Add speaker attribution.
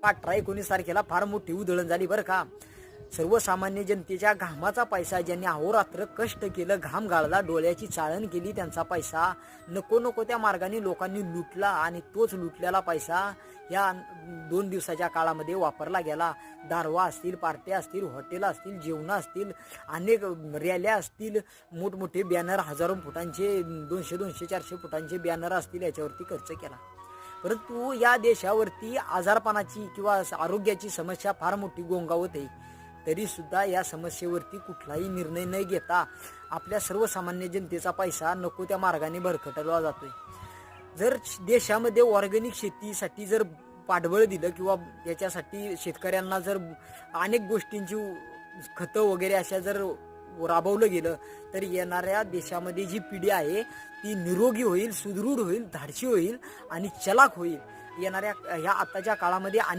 Speaker 1: 18-19 तारखेला फार मोठी उधळण झाली बरं का. सर्वसामान्य जनतेच्या घामाचा पैसा, ज्यांनी अहोरात्र कष्ट केलं, घाम गाळला, डोळ्याची चाळण केली, त्यांचा पैसा नको नको त्या मार्गाने लोकांनी लुटला आणि तोच लुटलेला पैसा या 2 दिवसाच्या काळामध्ये वापरला गेला. दारवा असतील, पार्ट्या असतील, हॉटेल असतील, जेवणं असतील, अनेक रॅल्या असतील, मोठमोठे बॅनर, हजारो फुटांचे, 200-200, 400 फुटांचे बॅनर असतील, याच्यावरती खर्च केला. परंतु या देशावरती आजारपणाची किंवा आरोग्याची समस्या फार मोठी गोंगावत आहे. तरी सुद्धा या समस्येवरती कुठलाही निर्णय न घेता आपल्या सर्वसामान्य जनतेचा पैसा नको त्या मार्गाने भरकटवला जातोय. जर देशामध्ये ऑर्गॅनिक शेतीसाठी जर पाठबळ दिलं किंवा याच्यासाठी शेतकऱ्यांना जर अनेक गोष्टींची खतं वगैरे अशा जर राबवलं गेलं तर येणाऱ्या देशामध्ये जी पिढी आहे ती निरोगी होईल, सुदृढ होईल, धाडशी होईल आणि चलाक होईल. येणाऱ्या ह्या आताच्या काळामध्ये अनेक